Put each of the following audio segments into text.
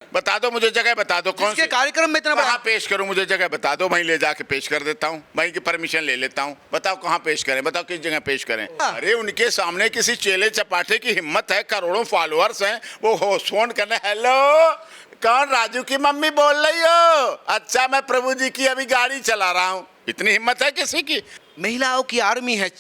बता दो मुझे जगह, बता दो कौन इसके सी कार्यक्रम में इतना बड़ा कहाँ पेश करूं, मुझे जगह बता दो, वहीं ले जाके पेश कर देता हूं, वहीं की परमिशन ले लेता हूं। बताओ कहाँ पेश करें, बताओ किस जगह पेश करें। अरे उनके सामने किसी चेले चपाटे की हिम्मत है, करोड़ों फॉलोअर्स हैं, वो होस्ट फोन करने, हेलो कौन, राजू की मम्मी बोल रही हो? अच्छा मैं प्रभु जी की अभी गाड़ी चला रहा हूँ। इतनी हिम्मत है किसी की? महिलाओं की आर्मी है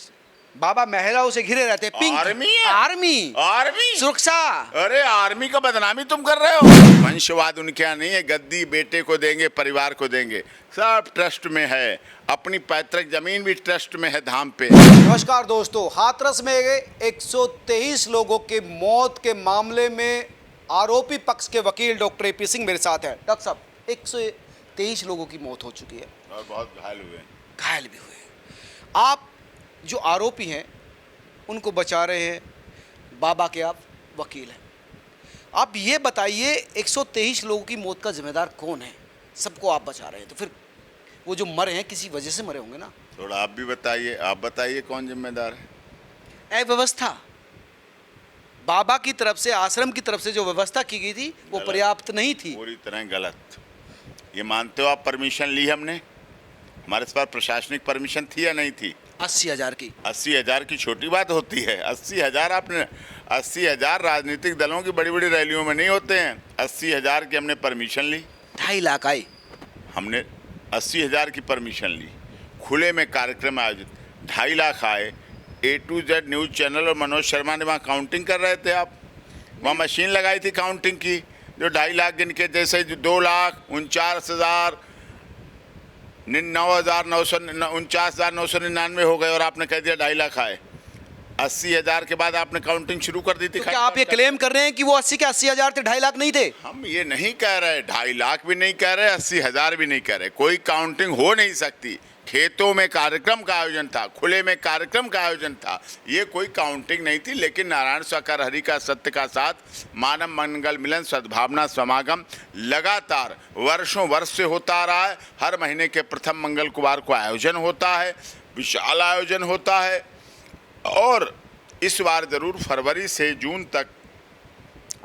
बाबा, महिलाओं से घिरे रहते हैं। पिंक आर्मी है? आर्मी आर्मी सुरक्षा। अरे आर्मी का बदनामी तुम कर रहे हो। वंशवाद उनके यहाँ नहीं है, गद्दी बेटे को देंगे, परिवार को देंगे, सब ट्रस्ट में है, अपनी पैतृक जमीन भी ट्रस्ट में है धाम पे। नमस्कार दोस्तों, हाथरस में 123 लोगों के मौत के मामले में आरोपी पक्ष के वकील डॉक्टर एपी सिंह मेरे साथ है। डॉक्टर साहब, 123 लोगों की मौत हो चुकी है और बहुत घायल हुए, घायल भी हुए। आप जो आरोपी हैं उनको बचा रहे हैं, बाबा के आप वकील हैं। आप ये बताइए 123 लोगों की मौत का जिम्मेदार कौन है? सबको आप बचा रहे हैं तो फिर वो जो मरे हैं किसी वजह से मरे होंगे ना। थोड़ा आप भी बताइए, आप बताइए कौन जिम्मेदार है? अव्यवस्था, बाबा की तरफ से, आश्रम की तरफ से जो व्यवस्था की गई थी वो पर्याप्त नहीं थी। पूरी तरह गलत। ये मानते हो आप? परमिशन ली हमने, हमारे पास प्रशासनिक परमिशन थी या नहीं थी? 80,000 की। 80,000 की छोटी बात होती है? 80,000 आपने, 80,000 राजनीतिक दलों की बड़ी बड़ी रैलियों में नहीं होते हैं। 80,000 की हमने परमिशन ली, 2.5 लाख आई। हमने 80,000 की परमिशन ली, खुले में कार्यक्रम आयोजित, 2.5 लाख आए। A to Z news channel और मनोज शर्मा ने वहाँ काउंटिंग कर रहे थे, आप वहाँ मशीन लगाई थी काउंटिंग की, जो 2.5 लाख गिन के, जैसे 2,49,000 49,999 हो गए और आपने कह दिया 2.5 लाख आए। 80,000 के बाद आपने काउंटिंग शुरू कर दी थी। तो क्या आप ये क्लेम कर रहे हैं कि वो 80 के 80,000 थे, 2.5 लाख नहीं थे? हम ये नहीं कह रहे, 2.5 लाख भी नहीं कह रहे, 80,000 भी नहीं कह रहे, कोई काउंटिंग हो नहीं सकती। खेतों में कार्यक्रम का आयोजन था, खुले में कार्यक्रम का आयोजन था, ये कोई काउंटिंग नहीं थी। लेकिन नारायण साकार हरि का सत्य का साथ, मानव मंगल मिलन सद्भावना समागम लगातार वर्षों वर्ष से होता आ रहा है। हर महीने के प्रथम मंगलवार को आयोजन होता है, विशाल आयोजन होता है। और इस बार जरूर फरवरी से जून तक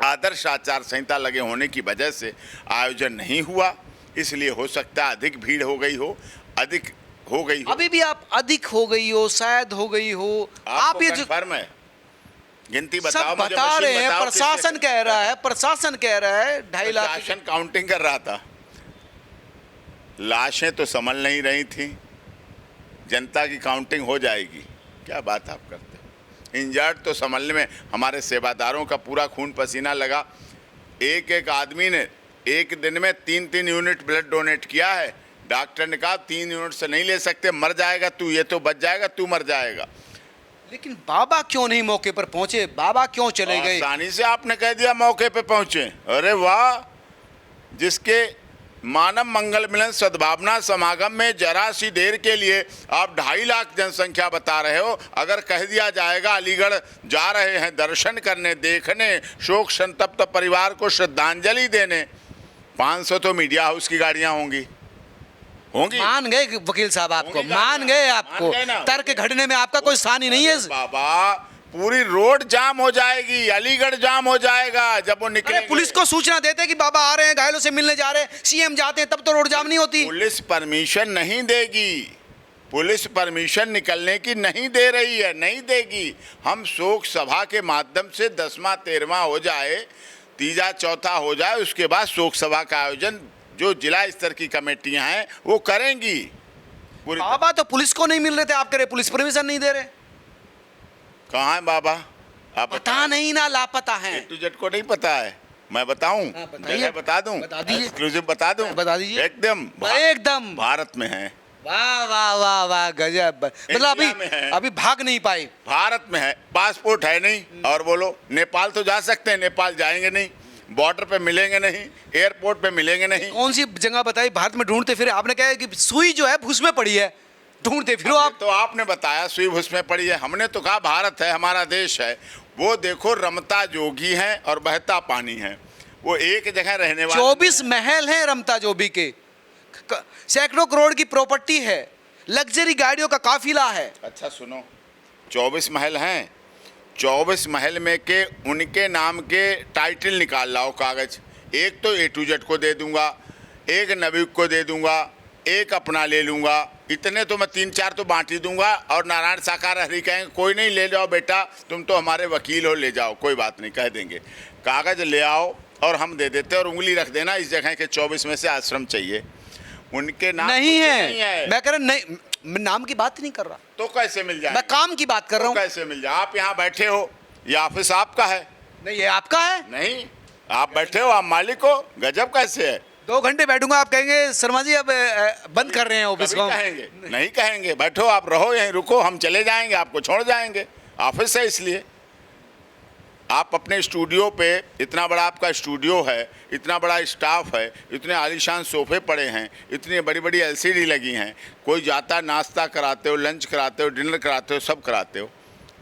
आदर्श आचार संहिता लगे होने की वजह से आयोजन नहीं हुआ, इसलिए हो सकता है अधिक भीड़ हो गई हो, अधिक हो गई हो। अभी भी आप अधिक हो गई हो, शायद हो गई हो, आप ये जो कंफर्म है? गिनती सब बताओ मुझे, बता मशीन रहे हैं, बताओ प्रशासन किससे? कह रहा है, प्रशासन कह रहा है 2.5 लाख। प्रशासन काउंटिंग कर रहा था, लाशें तो संभल नहीं रही थी, जनता की काउंटिंग हो जाएगी, क्या बात आप करते हो? इंजर्ड तो संभलने में हमारे सेवादारों का पूरा खून पसीना लगा। एक एक आदमी ने एक दिन में 3-3 यूनिट ब्लड डोनेट किया है। डॉक्टर ने कहा 3 यूनिट से नहीं ले सकते, मर जाएगा तू, ये तो बच जाएगा, तू मर जाएगा। लेकिन बाबा क्यों नहीं मौके पर पहुंचे? बाबा क्यों चले गए? आसानी से आपने कह दिया मौके पे पहुंचे। अरे वाह, जिसके मानव मंगल मिलन सद्भावना समागम में जरा सी देर के लिए आप 2.5 लाख जनसंख्या बता रहे हो, अगर कह दिया जाएगा अलीगढ़ जा रहे हैं दर्शन करने, देखने, शोक संतप्त परिवार को श्रद्धांजलि देने, 500 तो मीडिया हाउस की गाड़ियां होंगी। मान गए वकील साहब, आपको मान गए, आपको तर्क घड़ने में आपका कोई स्थान ही नहीं है। बाबा, पूरी रोड जाम हो जाएगी, अलीगढ़ जाम हो जाएगा जब वो निकले। पुलिस को सूचना देते कि बाबा आ रहे हैं, घायलों से मिलने जा रहे हैं, सीएम जाते हैं, तब तो रोड जाम नहीं होती। पुलिस परमिशन नहीं देगी, पुलिस परमिशन निकलने की नहीं दे रही है, नहीं देगी। हम शोक सभा के माध्यम से 10वां 13वां हो जाए, तीजा चौथा हो जाए, उसके बाद शोक सभा का आयोजन जो जिला स्तर की कमेटियां हैं वो करेंगी। बाबा तो पुलिस को नहीं मिल रहे थे, आप कह रहे पुलिस परमिशन नहीं दे रहे। कहाँ है बाबा? आप पता नहीं ना, लापता है। A to Z को नहीं पता है, मैं बताऊं? बताइए, बता दूं, बता दीजिए, एक्सक्लूसिव बता दूं, बता दीजिए एकदम एकदम भारत में है। वाह वाह वाह वाह, गजब। मतलब अभी भाग नहीं पाए। भारत में है, पासपोर्ट है नहीं, और बोलो नेपाल तो जा सकते हैं, नेपाल जाएंगे नहीं, बॉर्डर पे मिलेंगे नहीं, एयरपोर्ट पे मिलेंगे नहीं। कौन सी जगह बताई भारत में ढूंढते फिर? आपने कहा कि सुई जो है भूस में पड़ी है, ढूंढते फिरो आप। तो आपने बताया सुई भूस में पड़ी है, हमने तो कहा भारत है, हमारा देश है। वो देखो रमता जोगी है और बहता पानी है, वो एक जगह रहने वाले। 24 महल हैं रमता जोगी के, सैकड़ों करोड़ की प्रॉपर्टी है, लग्जरी गाड़ियों का काफिला है। अच्छा सुनो, 24 महल हैं, 24 महल में के उनके नाम के टाइटल निकाल लाओ कागज, एक तो A to Z को दे दूंगा, एक नवीक को दे दूंगा, एक अपना ले लूंगा, इतने तो मैं 3-4 तो बांट ही दूंगा। और नारायण साकार हरि कहेंगे कोई नहीं, ले जाओ बेटा, तुम तो हमारे वकील हो, ले जाओ, कोई बात नहीं, कह देंगे। कागज़ ले आओ और हम दे देते, और उंगली रख देना इस जगह के 24 में से आश्रम चाहिए। उनके नाम नहीं कुछ है, नहीं है। मैं कह रहा नहीं, मैं नाम की बात नहीं कर रहा, तो कैसे मिल जाए? मैं काम की बात कर रहा हूँ। कैसे मिल जाए? आप यहाँ बैठे हो, ये ऑफिस आपका है? नहीं, ये आपका है। नहीं, आप बैठे हो, आप मालिक हो। गजब कैसे है? 2 घंटे बैठूंगा, आप कहेंगे शर्मा जी अब बंद कर रहे हैं ऑफिस कभी को। कहेंगे नहीं, कहेंगे बैठो, आप रहो यहीं, रुको, हम चले जाएंगे, आपको छोड़ जाएंगे। ऑफिस है इसलिए। आप अपने स्टूडियो पे, इतना बड़ा आपका स्टूडियो है, इतना बड़ा स्टाफ है, इतने आलीशान सोफे पड़े हैं, इतनी बड़ी बड़ी LCD लगी हैं, कोई जाता नाश्ता कराते हो, लंच कराते हो, डिनर कराते हो, सब कराते हो,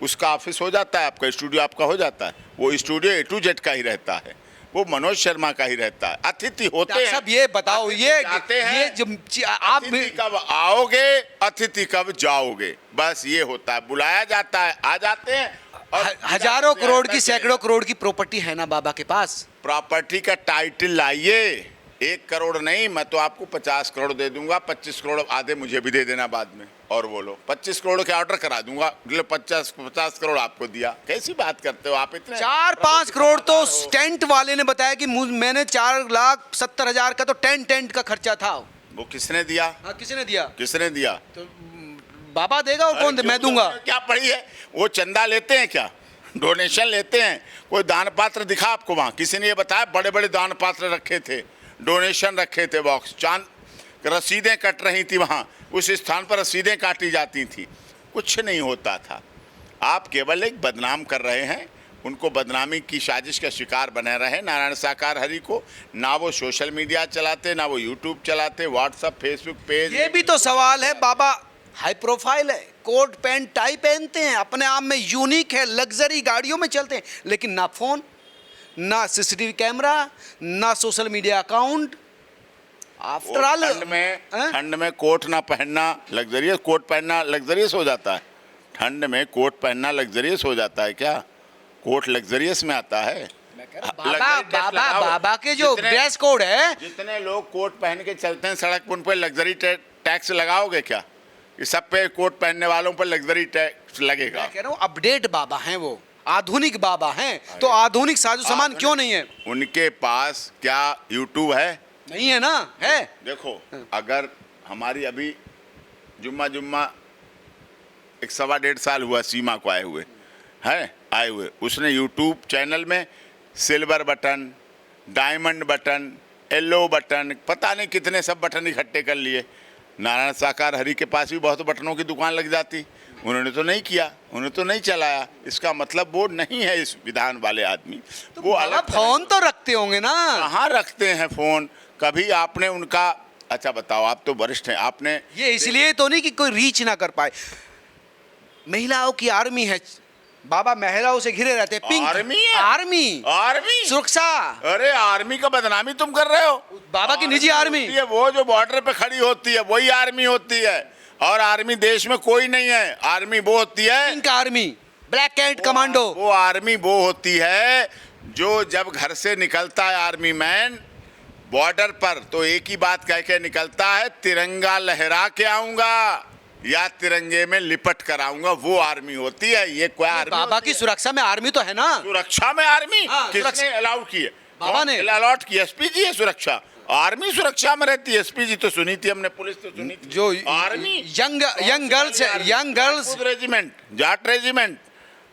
उसका ऑफिस हो जाता है, आपका स्टूडियो आपका हो जाता है। वो स्टूडियो A to Z का ही रहता है, वो मनोज शर्मा का ही रहता है। अतिथि होते हैं। सब ये बताओ, ये जाते हैं, ये आप अतिथि कब आओगे, अतिथि कब जाओगे, बस ये होता है। बुलाया जाता है, आ जाते हैं। और हजारों करोड़ की, सैकड़ों करोड़ की प्रॉपर्टी है ना बाबा के पास। प्रॉपर्टी का टाइटल लाइए। 1 करोड़ नहीं, मैं तो आपको 50 करोड़ दे दूंगा, 25 करोड़ आधे मुझे भी दे देना बाद में। और बोलो 25 करोड़ के ऑर्डर करा दूंगा, 50 करोड़ आपको दिया। कैसी बात करते हो आप? इतने 4-5 करोड़ तो टेंट वाले ने बताया कि मैंने 4,70,000 का तो टेंट का खर्चा था। वो किसने दिया? हाँ, किसने दिया? किसने दिया? तो बाबा देगा और कौन दे? मैं दूंगा। क्या पड़ी है? वो चंदा लेते हैं क्या? डोनेशन लेते हैं? कोई दान पात्र दिखा आपको वहाँ? किसी ने ये बताया? बड़े बड़े दान पात्र रखे थे, डोनेशन रखे थे, बॉक्स, चांद रसीदें कट रही थी वहाँ, उस स्थान पर रसीदें काटी जाती थी, कुछ नहीं होता था। आप केवल एक बदनाम कर रहे हैं, उनको बदनामी की साजिश का शिकार बने रहे नारायण साकार हरि को। ना वो सोशल मीडिया चलाते, ना वो यूट्यूब चलाते, व्हाट्सअप फेसबुक पेज। ये भी तो सवाल है, बाबा हाई प्रोफाइल है, कोट पैंट टाई पहनते हैं, अपने आप में यूनिक है, लग्जरी गाड़ियों में चलते हैं, लेकिन ना फोन, ना CCTV कैमरा, ना social media account. After all ठंड में कोट ना पहनना लग्जरियस, कोट पहनना लग्जरियस हो जाता है? ठंड में कोट पहनना लग्जरियस हो जाता है क्या? कोट लग्जरियस में आता है? बाबा के जो ड्रेस कोड है, जितने लोग कोट पहन के चलते हैं सड़क पर, उन पर लग्जरी टैक्स लगाओगे क्या? कि सब पे कोट पहनने वालों पर लग्जरी टैक्स लगेगा? मैं कह रहा हूँ अपडेट बाबा हैं, वो आधुनिक बाबा हैं, तो आधुनिक साजो सामान क्यों नहीं है उनके पास? क्या यूट्यूब है? नहीं है ना, है। देखो, अगर हमारी अभी जुम्मा 1.25 साल हुआ सीमा को आए हुए, उसने यूट्यूब चैनल में silver button, diamond button, yellow button, पता नहीं कितने सब बटन इकट्ठे कर लिए। नारायण साकार हरि के पास भी बहुत बटनों की दुकान लग जाती, उन्होंने तो नहीं किया, उन्होंने तो नहीं चलाया। इसका मतलब वो नहीं है इस विधान वाले आदमी। तो वो अलग फोन तो रखते होंगे ना? कहाँ रखते हैं फोन? कभी आपने उनका, अच्छा बताओ, आप तो वरिष्ठ हैं, आपने ये इसलिए तो नहीं कि कोई रीच ना कर पाए। महिलाओं की आर्मी है बाबा, महिलाओं से घिरे रहते हैं। पिंक आर्मी है? आर्मी सुरक्षा। अरे आर्मी का बदनामी तुम कर रहे हो। बाबा की निजी आर्मी है, वो जो बॉर्डर पे खड़ी होती है वही आर्मी होती है। और आर्मी देश में कोई नहीं है। आर्मी वो होती है, pink army, black cat commando. वो आर्मी वो होती है जो जब घर से निकलता है आर्मी मैन बॉर्डर पर, तो एक ही बात कह के निकलता है, तिरंगा लहरा के आऊंगा या तिरंगे में लिपट कर आऊंगा। वो आर्मी होती है। ये कोई आर्मी? बाबा की सुरक्षा में आर्मी तो है ना। सुरक्षा में आर्मी? हाँ, किसने अलाउड की है? बाबा ने अलॉट की। SP जी है सुरक्षा, आर्मी सुरक्षा में रहती है। SP जी तो सुनी थी हमने, पुलिस तो सुनी थी। जो army young girls regiment, Jat regiment,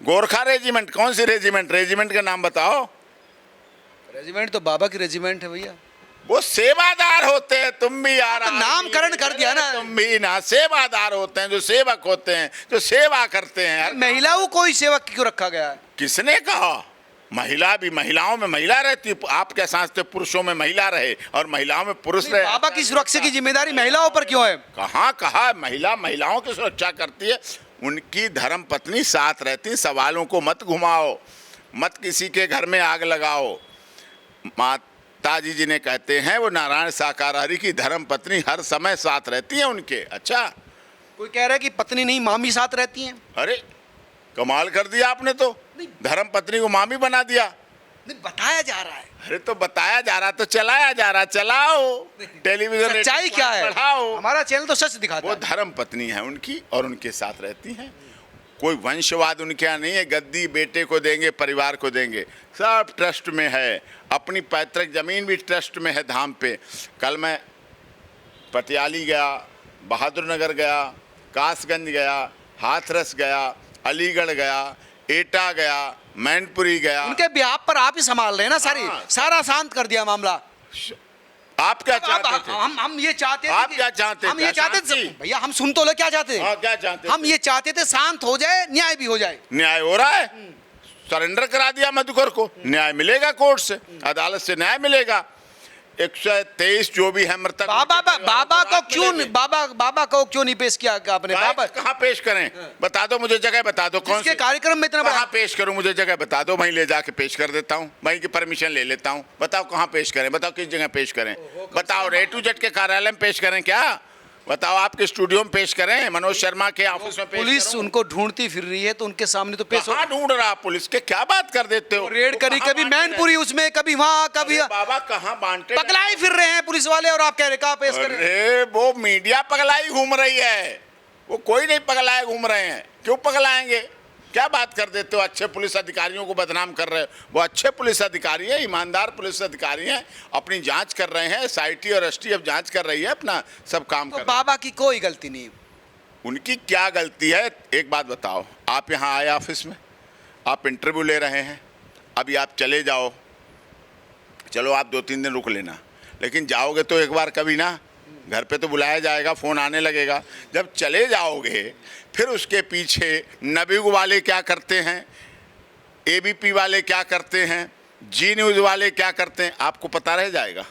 Gorkha regiment, कौन सी रेजिमेंट? रेजिमेंट का नाम बताओ। रेजिमेंट तो बाबा की रेजिमेंट है भैया। वो सेवादार होते हैं। तुम भी यार तो नामकरण कर दिया ना। तुम भी ना, सेवादार होते हैं, जो सेवक होते हैं, जो सेवा करते हैं यार। महिलाओं को ही सेवक क्यों रखा गया है? किसने कहा? महिला भी, महिलाओं में महिला रहती। आप क्या समझते पुरुषों में महिला रहे और महिलाओं में पुरुष रहे? बाबा की सुरक्षा की जिम्मेदारी महिलाओं पर क्यों है? कहाँ कहा? महिलाओं की सुरक्षा करती है, उनकी धर्म पत्नी साथ रहती। सवालों को मत घुमाओ, मत किसी के घर में आग लगाओ। माताजी जी ने कहते हैं वो नारायण साकार हरि की धर्म पत्नी हर समय साथ रहती है उनके। अच्छा, कोई कह रहा है कि पत्नी नहीं मामी साथ रहती हैं। अरे कमाल कर दिया आपने तो, धर्म पत्नी को मामी बना दिया। नहीं, बताया जा रहा है। अरे तो बताया जा रहा तो चलाया जा रहा, चलाओ टेलीविजन सच्चाई क्या है? पढ़ाओ। हमारा चैनल तो सच दिखाता वो है। धर्म पत्नी है उनकी और उनके साथ रहती हैं। कोई वंशवाद उनके यहाँ नहीं है, गद्दी बेटे को देंगे, परिवार को देंगे, सब ट्रस्ट में है। अपनी पैतृक जमीन भी ट्रस्ट में है धाम पे। कल मैं पटियाली गया, बहादुर नगर गया, कासगंज गया, हाथरस गया, अलीगढ़ गया, एटा गया, मैनपुरी गया। उनके ब्याह पर आप ही संभाल रहे हैं ना सारी, हाँ। सारा शांत कर दिया मामला। आप क्या अब चाहते थे? हम ये चाहते थे आप कि- क्या चाहते हम थे? ये चाहते थे शांति? भैया, हम सुन तो ले, क्या चाहते थे? हाँ, क्या चाहते हम थे? ये चाहते थे शांत हो जाए, न्याय भी हो जाए। न्याय हो रहा है, सरेंडर करा दिया मधुकर को, न्याय मिलेगा कोर्ट से, अदालत से न्याय मिलेगा। 123 जो भी है मृतक बाबा को क्यों, बाबा को क्यों नहीं पेश किया आपने? बाबा कहाँ पेश करें? बता दो मुझे, जगह बता दो। कौन इसके से कार्यक्रम में इतना बड़ा कहाँ पेश करूं? मुझे जगह बता दो, वहीं ले जाके पेश कर देता हूं, वहीं की परमिशन ले लेता हूं। बताओ कहाँ पेश करें, बताओ किस जगह पेश करें, बताओ A to Z के कार्यालय में पेश करें क्या? बताओ आपके स्टूडियो में पेश करें, मनोज शर्मा के ऑफिस में पेश पुलिस करूं? उनको ढूंढती फिर रही है, तो उनके सामने तो पेश हो। कहाँ ढूंढ रहा पुलिस के? क्या बात कर देते हो? रेड वो करी, कहाँ कभी बांट रहे हैं? मैनपुरी उसमें, कभी वहां, कभी अरे बाबा कहाँ बांटे? पगलाई फिर रहे हैं पुलिस वाले, और आप कह रहे कहाँ पेश करें? अरे वो मीडिया पगलाई घूम रही है, वो कोई नहीं पगलाए घूम रहे हैं। क्यों पगलाएंगे? क्या बात कर देते हो? अच्छे पुलिस अधिकारियों को बदनाम कर रहे हो। वो अच्छे पुलिस अधिकारी हैं, ईमानदार पुलिस अधिकारी हैं, अपनी जांच कर रहे हैं। SIT और STF जांच कर रही है, अपना सब काम तो कर रही बाबा की कोई गलती नहीं है। है। उनकी क्या गलती है? एक बात बताओ, आप यहाँ आए ऑफिस में, आप इंटरव्यू ले रहे हैं, अभी आप चले जाओ, चलो आप 2-3 दिन रुक लेना, लेकिन जाओगे तो एक बार कभी ना, घर पे तो बुलाया जाएगा, फ़ोन आने लगेगा। जब चले जाओगे फिर उसके पीछे नबीग वाले क्या करते हैं, ABP वाले क्या करते हैं, जी न्यूज़ वाले क्या करते हैं, आपको पता रह जाएगा?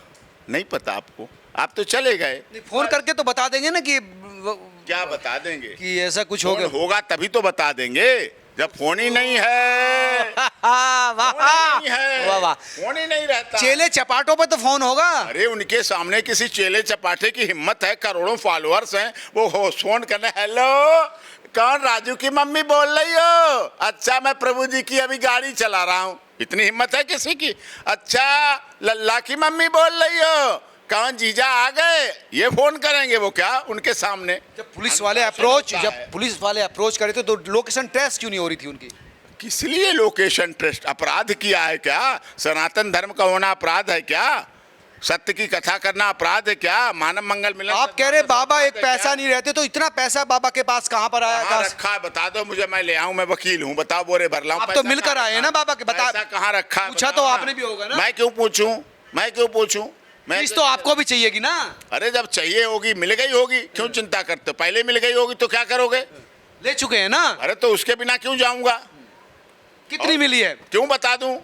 नहीं पता आपको, आप तो चले गए। नहीं, फोन करके तो बता देंगे ना कि क्या बता देंगे? कि ऐसा कुछ हो फोन गया। होगा तभी तो बता देंगे, जब फोन ही नहीं है। वाह फोन ही नहीं है, वाह वाह। फोन ही नहीं रहता। चेले चपाटों पे तो फोन होगा। अरे उनके सामने किसी चेले चपाटे की हिम्मत है? करोड़ों फॉलोअर्स हैं, वो हो फोन करने, हेलो कौन, राजू की मम्मी बोल रही हो? अच्छा मैं प्रभु जी की अभी गाड़ी चला रहा हूँ। इतनी हिम्मत है किसी की? अच्छा लल्ला की मम्मी बोल रही हो? कौन जीजा आ गए? ये फोन करेंगे वो क्या उनके सामने? जब पुलिस वाले अप्रोच करे थे तो लोकेशन ट्रेस क्यों नहीं हो रही थी उनकी? किस लिए लोकेशन ट्रस्ट? अपराध किया है क्या? सनातन धर्म का होना अपराध है क्या? सत्य की कथा करना अपराध है क्या? मानव मंगल मिलन आप कह रहे बाबा एक पैसा नहीं रहते, तो इतना पैसा बाबा के पास कहाँ पर आया? कहाँ रखा है? बता दो मुझे, मैं ले आऊं, मैं वकील हूँ, बताओ बोरे भर लाऊं। आप तो पैसा मिलकर कहाँ आए हैं रखा? ना बाबा के, बता। पैसा कहाँ रखा है? पूछा बताओ तो ना। आपने भी होगा ना। मैं क्यों पूछूं? मैं क्यों पूछूं? मैं फीस तो आपको भी चाहिएगी ना। अरे जब चाहिए होगी मिल गई होगी, क्यों चिंता करते हो? पहले मिल गई होगी तो क्या करोगे? ले चुके हैं ना। अरे तो उसके बिना क्यों जाऊंगा? कितनी मिली है? क्यों बता दूं?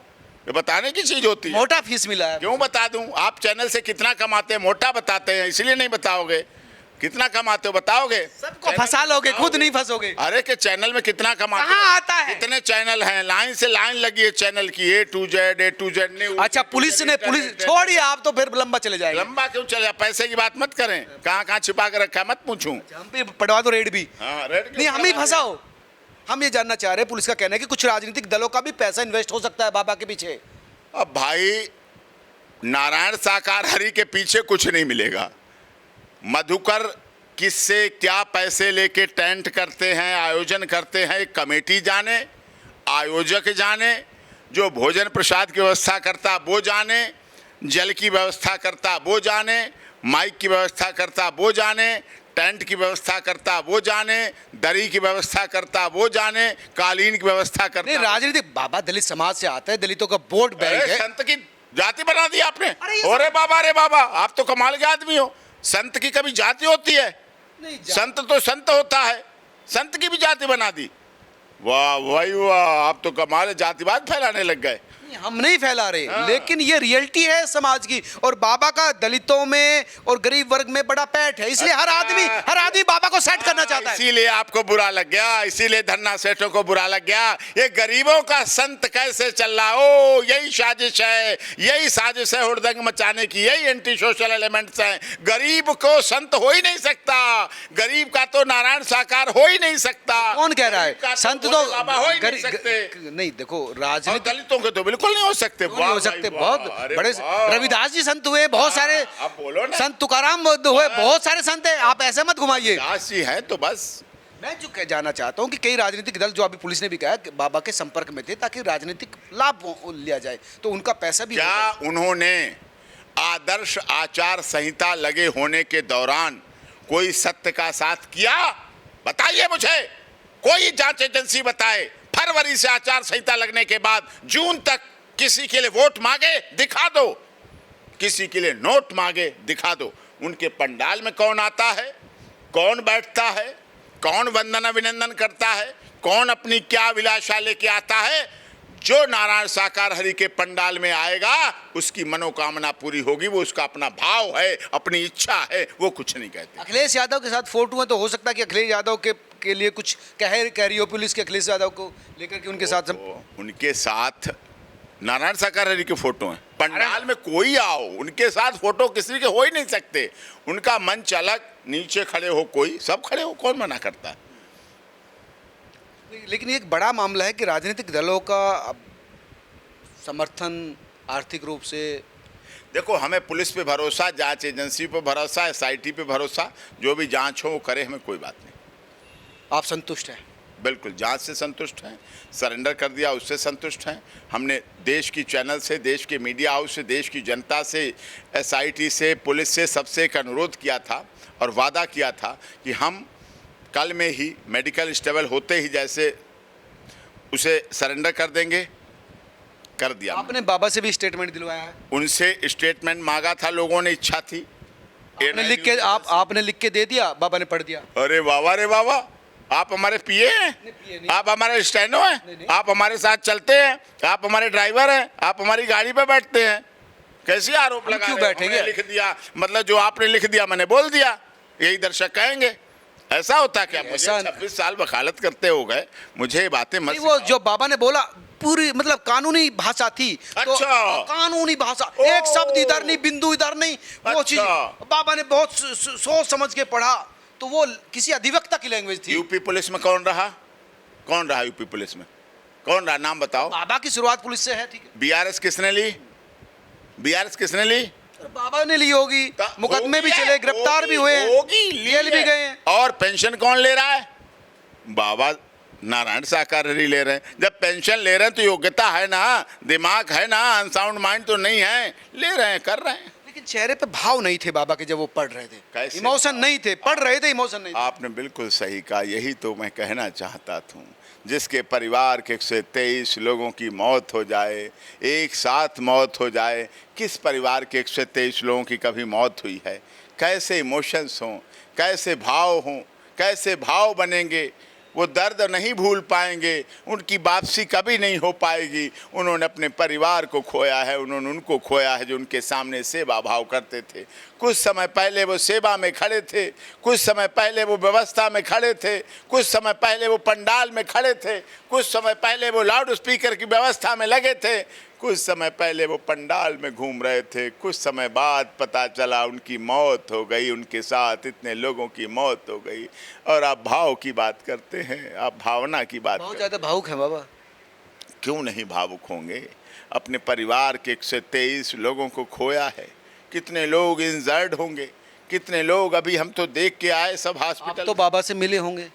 ये बताने की चीज होती है। मोटा फीस मिला है। क्यों बता दूं? आप चैनल से कितना कमाते हैं मोटा बताते हैं, इसलिए नहीं बताओगे। कितना कमाते हो बताओगे? सबको फंसा लोगे, खुद नहीं फंसोगे। अरे के चैनल में कितना कमाते हो? कहाँ आता है? कितने चैनल हैं? लाइन से लाइन लगी है चैनल की, A to Z न्यूज़। अच्छा पुलिस छोड़िए, आप तो फिर लंबा चले जाएंगे। लंबा क्यों चले? पैसे की बात मत करें, कहाँ कहाँ छिपा के रखा है मत पूछूं। हम पे पड़वा दो रेड भी। हाँ, रेड क्यों नहीं, हम ही पड़वा फंसाओ। हम ये जानना चाह रहे हैं, पुलिस का कहना है कि कुछ राजनीतिक दलों का भी पैसा इन्वेस्ट हो सकता है बाबा के पीछे। अब भाई नारायण साकार हरि के पीछे कुछ नहीं मिलेगा। मधुकर किससे क्या पैसे लेके टेंट करते हैं, आयोजन करते हैं, एक कमेटी जाने, आयोजक जाने, जो भोजन प्रसाद की व्यवस्था करता वो जाने, जल की व्यवस्था करता वो जाने, माइक की व्यवस्था करता वो जाने, टेंट की व्यवस्था करता वो जाने, दरी की व्यवस्था करता वो जाने, कालीन की व्यवस्था करता। नहीं, राजनीतिक बाबा दलित समाज से आता है, दलितों का वोट बैंक अरे है। संत की जाति बना दी आपने। अरे ये अरे बाबा आप तो कमाल के आदमी हो। संत की कभी जाति होती है? नहीं, संत तो संत होता है, संत की भी जाति बना दी। वाह भाई वाह, आप तो कमाल है, जातिवाद फैलाने लग गए। हम नहीं फैला रहे, हाँ। लेकिन ये रियलिटी है समाज की, और बाबा का दलितों में और गरीब वर्ग में बड़ा पैठ है, इसलिए हर आदमी बाबा को सेट करना चाहता है। इसीलिए आपको बुरा लग गया, इसीलिए धन्ना सेठों को बुरा लग गया। ये गरीबों का संत कैसे चल रहा? ओ यही साजिश है, यही साजिश है हुड़दंग मचाने की, यही एंटी सोशल एलिमेंट्स हैं। गरीब को संत हो ही नहीं सकता, गरीब का तो नारायण साकार हो ही नहीं सकता। कौन कह रहा गरीब का है? संत भोले तो बाबा हो ही नहीं सकते। नहीं, देखो और राजनीति दलितों के तो बिल्कुल बिल्कुल नहीं हो सकते। क्यों नहीं हो सकते? वाह, बहुत अरे बड़े वाह। रविदास जी संत हुए, बहुत सारे आप बोलो ना। संत तुकाराम बुद्ध हुए, बहुत सारे संत हैं, आप ऐसे मत घुमाइए। दास जी हैं तो बस। मैं जो कह जाना चाहता हूँ कि कई राजनीतिक दल, जो अभी पुलिस ने भी कहा कि बाबा के संपर्क में थे ताकि राजनीतिक लाभ लिया जाए, तो उनका पैसा भी क्या उन्होंने आदर्श आचार संहिता लगे होने के दौरान कोई सत्य का साथ किया? बताइए मुझे, कोई जांच एजेंसी बताए। फरवरी से आचार संहिता लगने के बाद जून तक किसी के लिए वोट मांगे, दिखा दो। किसी के लिए नोट मांगे, दिखा दो। उनके पंडाल में कौन आता है, कौन बैठता है, कौन वंदना अभिनंदन करता है, कौन अपनी क्या विलासा लेके आता है? जो नारायण साकार हरि के पंडाल में आएगा उसकी मनोकामना पूरी होगी। वो उसका अपना भाव है, अपनी इच्छा है, वो कुछ नहीं कहते। अखिलेश यादव के साथ फोटो है, तो हो सकता है कि अखिलेश यादव के लिए कुछ कह रही हो पुलिस के, अखिलेश यादव को लेकर के उनके साथ उनके साथ नारायण साकार हरि के फोटो हैं। पंडाल में कोई आओ, उनके साथ फोटो किसी के हो ही नहीं सकते। उनका मंच अलग, नीचे खड़े हो कोई, सब खड़े हो, कौन मना करता है? लेकिन एक बड़ा मामला है कि राजनीतिक दलों का अब समर्थन आर्थिक रूप से, देखो, हमें पुलिस पे भरोसा, जांच एजेंसी पे भरोसा, एसआईटी पे भरोसा, जो भी जांच हो वो करे, हमें कोई बात नहीं। आप संतुष्ट हैं? बिल्कुल, जांच से संतुष्ट हैं, सरेंडर कर दिया उससे संतुष्ट हैं। हमने देश की चैनल से, देश के मीडिया हाउस से, देश की जनता से, एसआईटी से, पुलिस से, सबसे एक अनुरोध किया था और वादा किया था कि हम कल में ही मेडिकल स्टेबल होते ही जैसे उसे सरेंडर कर देंगे। कर दिया। आपने बाबा से भी स्टेटमेंट दिलवाया है? उनसे स्टेटमेंट मांगा था, लोगों ने, इच्छा थी। आपने लिख के आपने लिख के दे दिया, बाबा ने पढ़ दिया? अरे बाबा रे बाबा, आप हमारे पिए हैं, नहीं। आप हमारे स्टेनो हैं, आप हमारे साथ चलते हैं, आप हमारे ड्राइवर हैं, आप हमारी गाड़ी पे बैठते हैं, कैसे आरोप लगा क्यों रहे हो? बैठेंगे? हमने लिख दिया, मतलब जो आपने लिख दिया मैंने बोल दिया, यही दर्शक कहेंगे। ऐसा होता क्या? मुझे 26 साल वकालत करते हो गए, मुझे ये बातें मत। वो जो बाबा ने बोला पूरी मतलब कानूनी भाषा थी। अच्छा। तो कानूनी भाषा, एक शब्द इधर नहीं, बिंदु इधर नहीं, वो चीज बाबा ने बहुत सोच समझ के पढ़ा, तो वो किसी अधिवक्ता की लैंग्वेज थी। यूपी पुलिस में कौन रहा? कौन रहा यूपी पुलिस में? कौन रहा? नाम बताओ। बाबा की शुरुआत पुलिस से है, ठीक है। बीआरएस किसने ली? बीआरएस किसने ली? बाबा ने ली होगी, मुकदमे भी चले, गिरफ्तार भी हुए, जेल भी गए हैं। और पेंशन कौन ले रहा है? बाबा नारायण साकार हरि ले रहे हैं। जब पेंशन ले रहे हैं तो योग्यता है ना, दिमाग है ना, अनसाउंड माइंड तो नहीं है, ले रहे हैं, कर रहे हैं। लेकिन चेहरे पे भाव नहीं थे बाबा के जब वो पढ़ रहे थे, कैसे? इमोशन नहीं थे, पढ़ रहे थे, इमोशन नहीं थे। आपने बिल्कुल सही कहा, यही तो मैं कहना चाहता था। जिसके परिवार के 123 लोगों की मौत हो जाए, एक साथ मौत हो जाए, किस परिवार के 123 लोगों की कभी मौत हुई है? कैसे इमोशंस हों, कैसे भाव हों, कैसे भाव बनेंगे? वो दर्द नहीं भूल पाएंगे, उनकी वापसी कभी नहीं हो पाएगी। उन्होंने अपने परिवार को खोया है, उन्होंने उनको खोया है जो उनके सामने सेवा भाव करते थे। कुछ समय पहले वो सेवा में खड़े थे, कुछ समय पहले वो व्यवस्था में खड़े थे, कुछ समय पहले वो पंडाल में खड़े थे, कुछ समय पहले वो लाउड स्पीकर की व्यवस्था में लगे थे, कुछ समय पहले वो पंडाल में घूम रहे थे। कुछ समय बाद पता चला उनकी मौत हो गई, उनके साथ इतने लोगों की मौत हो गई। और आप भाव की बात करते हैं, आप भावना की बात बहुत करते हैं। ज्यादा भावुक है बाबा। क्यों नहीं भावुक होंगे? अपने परिवार के 123 लोगों को खोया है। कितने लोग इंजर्ड होंगे, कितने लोग अभी हम तो देख के आए सब आप हॉस्पिटल। तो बाबा से मिले होंगे,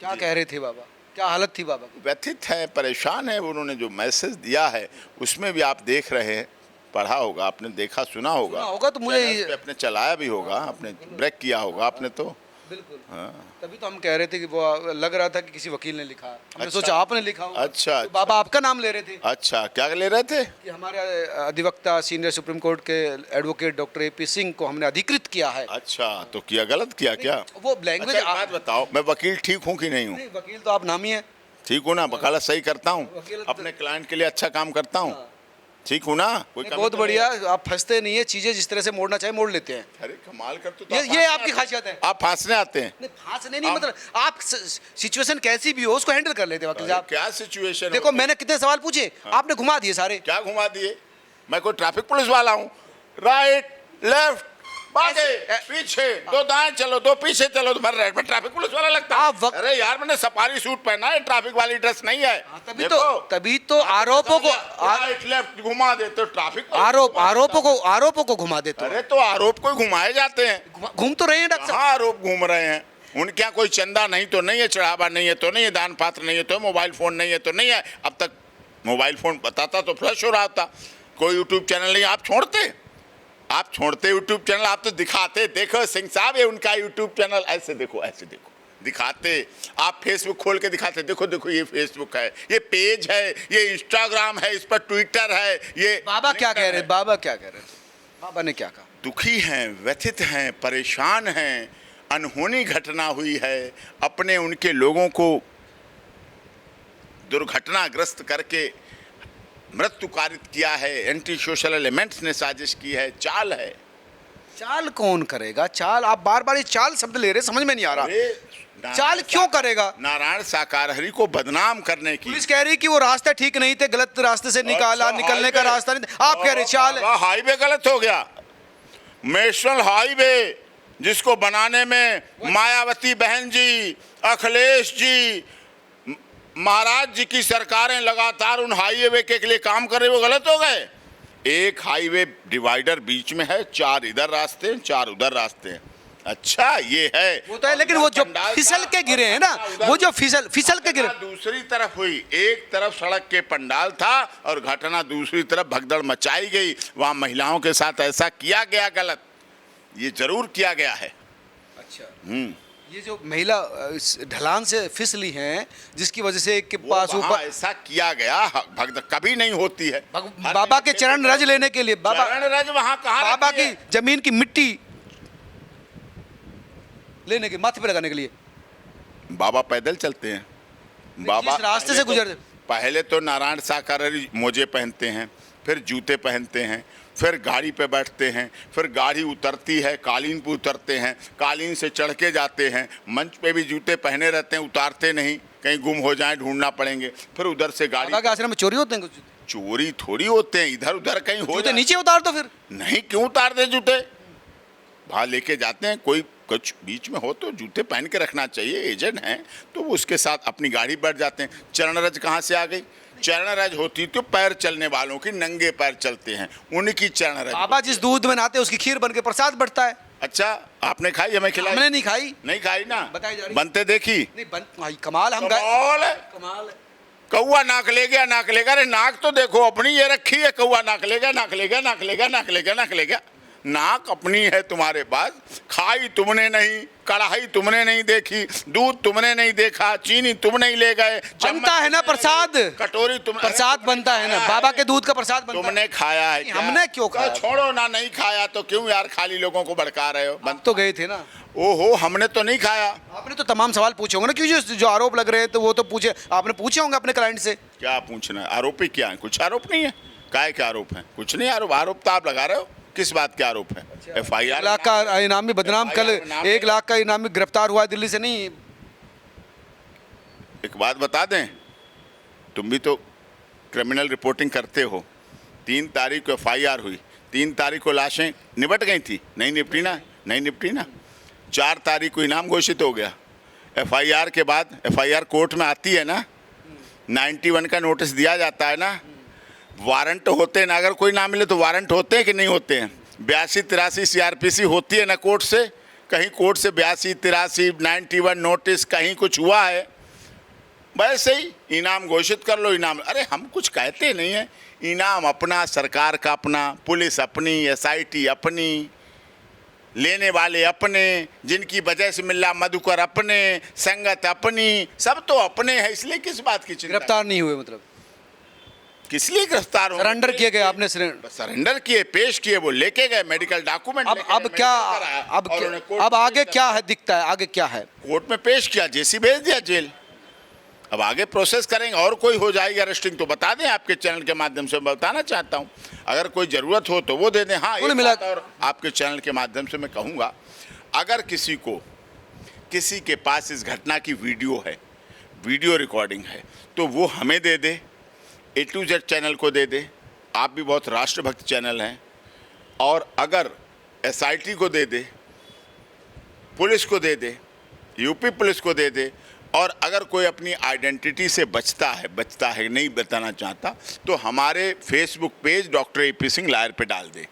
क्या कह रहे थे बाबा, क्या हालत थी बाबा की? व्यथित है, परेशान है। उन्होंने जो मैसेज दिया है उसमें भी आप देख रहे हैं, पढ़ा होगा आपने, देखा सुना होगा तो मुझे चैनल्स पे आपने चलाया भी होगा, आपने ब्रेक किया होगा आपने तो। बिल्कुल। हाँ। तभी तो हम कह रहे थे कि वो लग रहा था कि किसी वकील ने लिखा, हमने अच्छा। सोचा आपने लिखा होगा। अच्छा, तो बाबा आपका नाम ले रहे थे अच्छा, क्या ले रहे थे? कि हमारे अधिवक्ता सीनियर सुप्रीम कोर्ट के एडवोकेट डॉक्टर एपी सिंह को हमने अधिकृत किया है। अच्छा, तो किया, गलत किया क्या? वो लैंग्वेज अच्छा, बात बताओ, मैं वकील ठीक हूँ कि नहीं हूँ? नहीं, वकील तो आप नामी है। ठीक हूँ ना? वकालत सही करता हूँ, वकील तो- अपने क्लाइंट के लिए अच्छा काम करता हूँ, ठीक हूँ ना? कोई कमी बहुत तो बढ़िया, आप फंसते नहीं है, चीजें जिस तरह से मोड़ना चाहे मोड़ लेते हैं। नहीं? अरे कमाल कर, तो ये आप फांसने आपकी आते हैं। खासियत है। आप फांसने आते हैं। नहीं, फांसने नहीं, मतलब आप सिचुएशन कैसी भी हो उसको हैंडल कर लेते हैं वकील अरे साहब। क्या सिचुएशन? देखो मैंने कितने सवाल पूछे, आपने घुमा दिए सारे। क्या घुमा दिए? मैं कोई ट्रैफिक पुलिस वाला हूँ? राइट, लेफ्ट, भागे पीछे, दो दाएं चलो, दो पीछे चलो, तो रेड में ट्रैफिक पुलिस वाला लगता है। अरे यार मैंने सफारी सूट पहना है, ट्रैफिक वाली ड्रेस नहीं है। तभी तो आरोपों को राइट लेफ्ट घुमा देते हो, ट्रैफिक आरोपों को घुमा देते हो। अरे तो आरोप को घुमाए जाते हैं, घूम तो रहे हैं डॉक्टर साहब। कहाँ आरोप घूम रहे हैं? उनके यहाँ कोई चंदा नहीं तो नहीं है, चढ़ावा नहीं है तो नहीं है, दान पात्र नहीं है तो, मोबाइल फोन नहीं है तो नहीं है। अब तक मोबाइल फोन बताता तो फ्लश हो रहा था। कोई यूट्यूब चैनल नहीं, आप छोड़ते यूट्यूब चैनल, आप तो दिखाते, देखो सिंह साहब ये उनका यूट्यूब चैनल, ऐसे देखो दिखाते। आप फेसबुक खोल के दिखाते, देखो ये फेसबुक है, ये पेज है, ये इंस्टाग्राम है, इस पर ट्विटर है, ये बाबा क्या कह रहे हैं? बाबा ने क्या कहा? दुखी हैं, व्यथित हैं, परेशान हैं, अनहोनी घटना हुई है, अपने उनके लोगों को दुर्घटनाग्रस्त करके मृत्यु कारित किया है, एंटी सोशल एलिमेंट्स ने साजिश की है, चाल है। चाल कौन करेगा? चाल, आप बार बार ये चाल शब्द ले रहे, समझ में नहीं आ रहा। चाल क्यों करेगा? नारायण साकारहरी को बदनाम करने की। पुलिस कह रही कि वो रास्ते ठीक नहीं थे, गलत रास्ते से निकलने का रास्ता नहीं था। आप कह रहे चाल है। हाईवे गलत हो गया, नेशनल हाईवे जिसको बनाने में मायावती बहन जी, अखिलेश जी, महाराज जी की सरकारें लगातार उन हाईवे के लिए काम कर रहे, वो गलत हो गए। एक हाईवे डिवाइडर बीच में है, 4 इधर रास्ते, 4 उधर रास्ते हैं। अच्छा ये है, वो तो है, लेकिन वो जो फिसल के गिरे हैं ना, वो जो फिसल के गिरे, दूसरी तरफ हुई। एक तरफ सड़क के पंडाल था और घटना दूसरी तरफ भगदड़ मचाई गई। वहां महिलाओं के साथ ऐसा किया गया गलत, ये जरूर किया गया है। अच्छा, ये जो महिला ढलान से फिसली हैं, जिसकी वजह से एक के पास ऊपर ऐसा किया गया, भगदड़ कभी नहीं होती है। बाबा के चरण रज लेने के लिए, चरण रज वहां कहाँ, बाबा की जमीन की मिट्टी लेने के, माथे पे लगाने के लिए बाबा पैदल चलते हैं। बाबा रास्ते से गुजरते, पहले तो नारायण साकारहरी मोजे पहनते हैं, फिर जूते पहनते हैं, फिर गाड़ी पे बैठते हैं, फिर गाड़ी उतरती है, कालीन पे उतरते हैं, कालीन से चढ़ के जाते हैं, मंच पे भी जूते पहने रहते हैं, उतारते नहीं, कहीं गुम हो जाए ढूंढना पड़ेंगे, फिर उधर से गाड़ी। बाबा के आश्रम में चोरी होते हैं? कुछ चोरी थोड़ी होते हैं, इधर उधर कहीं हो जाए, नीचे उतार दो। फिर नहीं, क्यों उतार दे जूते, वहाँ लेके जाते हैं। कोई कुछ बीच में हो तो जूते पहन के रखना चाहिए, एजेंट हैं तो वो उसके साथ अपनी गाड़ी बैठ जाते हैं। चरण रज कहाँ से आ गई? चरण रज होती तो पैर चलने वालों की, नंगे पैर चलते हैं, उनकी चरण रज। बाबा जिस दूध में नहाते उसकी खीर बन के प्रसाद बढ़ता है। अच्छा, आपने खाई? हमें खिलाई? हमने नहीं खाई। नहीं खाई ना, बताई जा रही, बनते देखी नहीं कमाल, हम कमाल है। कौआ नाक ले गया, अरे नाक तो देखो अपनी ये रखी है, कौआ नाक ले गया। नाक अपनी है तुम्हारे पास, खाई तुमने नहीं, कढ़ाई तुमने नहीं देखी, दूध तुमने नहीं देखा, चीनी तुम नहीं ले गए, बनता है ना प्रसाद, कटोरी तुम, प्रसाद बनता है ना, बाबा के दूध का प्रसाद बनता है। तुमने खाया है? हमने क्यों खाया? छोड़ो ना, नहीं खाया तो क्यों यार खाली लोगों को भड़का रहे हो? बन तो गए थे ना। ओहो, हमने तो नहीं खाया। आपने तो तमाम सवाल पूछे होंगे ना, क्यों जो आरोप लग रहे हैं तो वो तो पूछे, आपने पूछे होंगे अपने क्लाइंट से। क्या पूछना है? आरोपी क्या है? कुछ आरोप नहीं है। काय के आरोप है? कुछ नहीं आरोप। आरोप तो आप लगा रहे हो, किस बात के आरोप है? FIR 1 लाख का इनामी बदनाम, कल 1 लाख का इनामी गिरफ्तार हुआ है दिल्ली से। नहीं, एक बात बता दें, तुम भी तो क्रिमिनल रिपोर्टिंग करते हो। 3 तारीख को FIR हुई, 3 तारीख को लाशें निपट गई थी, नहीं निपटी ना। 4 तारीख को इनाम घोषित हो गया। FIR के बाद FIR कोर्ट में आती है ना, 91 का नोटिस दिया जाता है ना, वारंट होते हैं ना। अगर कोई ना मिले तो वारंट होते हैं कि नहीं होते हैं? 82-83 CRPC होती है ना कोर्ट से, कहीं कोर्ट से 82-83 91 नोटिस कहीं कुछ हुआ है? वैसे ही इनाम घोषित कर लो, इनाम। अरे हम कुछ कहते नहीं है, इनाम अपना, सरकार का अपना, पुलिस अपनी, SIT अपनी, लेने वाले अपने, जिनकी वजह से मिल रहा मधुकर अपने, संगत अपनी, सब तो अपने हैं। इसलिए किस बात की चिंता? गिरफ्तार नहीं हुए मतलब किस लिए गिरफ्तार हो? सरेंडर किए गए। आपने सरेंडर किए, पेश किए, वो लेके गए मेडिकल डॉक्यूमेंट। अब आगे क्या है, दिखता है आगे क्या है? कोर्ट में पेश किया, जेसी भेज दिया जेल। अब आगे प्रोसेस करेंगे, और कोई हो जाएगी अरेस्टिंग तो बता दें, आपके चैनल के माध्यम से बताना चाहता हूं। अगर कोई ज़रूरत हो तो वो दे दें। हाँ, एक बात और आपके चैनल के माध्यम से मैं कहूँगा, अगर किसी के पास इस घटना की वीडियो है, वीडियो रिकॉर्डिंग है, तो वो हमें दे दे, A to Z चैनल को दे दे। आप भी बहुत राष्ट्रभक्त चैनल हैं। और अगर एसआईटी को दे दे, पुलिस को दे दे, यूपी पुलिस को दे दे, और अगर कोई अपनी आइडेंटिटी से बचता है नहीं बताना चाहता, तो हमारे Facebook page doctor AP Singh lawyer पे डाल दे,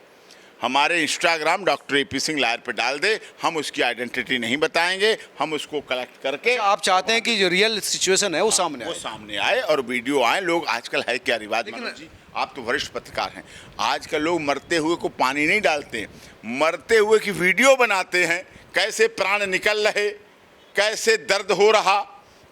हमारे Instagram doctor AP Singh lawyer पे डाल दे। हम उसकी आइडेंटिटी नहीं बताएंगे, हम उसको कलेक्ट करके आप चाहते हैं कि जो रियल सिचुएशन है वो सामने आए और वीडियो आए। लोग आजकल है क्या रिवाज, मनोज जी आप तो वरिष्ठ पत्रकार हैं, आजकल लोग मरते हुए को पानी नहीं डालते, मरते हुए की वीडियो बनाते हैं, कैसे प्राण निकल रहे, कैसे दर्द हो रहा,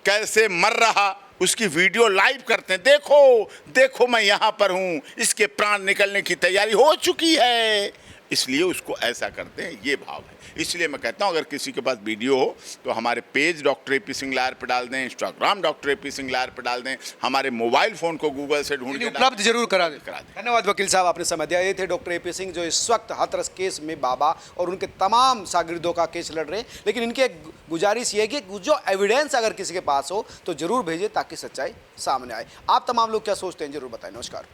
कैसे मर रहा, उसकी वीडियो लाइव करते हैं। देखो देखो मैं यहाँ पर हूँ, इसके प्राण निकलने की तैयारी हो चुकी है, इसलिए उसको ऐसा करते हैं, ये भाव है। इसलिए मैं कहता हूँ अगर किसी के पास वीडियो हो तो हमारे page doctor AP Singh lawyer पर डाल दें, Instagram doctor AP Singh lawyer पर डाल दें, हमारे मोबाइल फ़ोन को गूगल से ढूंढ के उपलब्ध जरूर करा दें। धन्यवाद वकील साहब, आपने समय दिया। ये थे डॉक्टर एपी सिंह जो इस वक्त हाथरस केस में बाबा और उनके तमाम शागिर्दों का केस लड़ रहे हैं। लेकिन इनकी एक गुजारिश ये है कि जो एविडेंस अगर किसी के पास हो तो जरूर भेजें ताकि सच्चाई सामने आए। आप तमाम लोग क्या सोचते हैं जरूर बताएं। नमस्कार।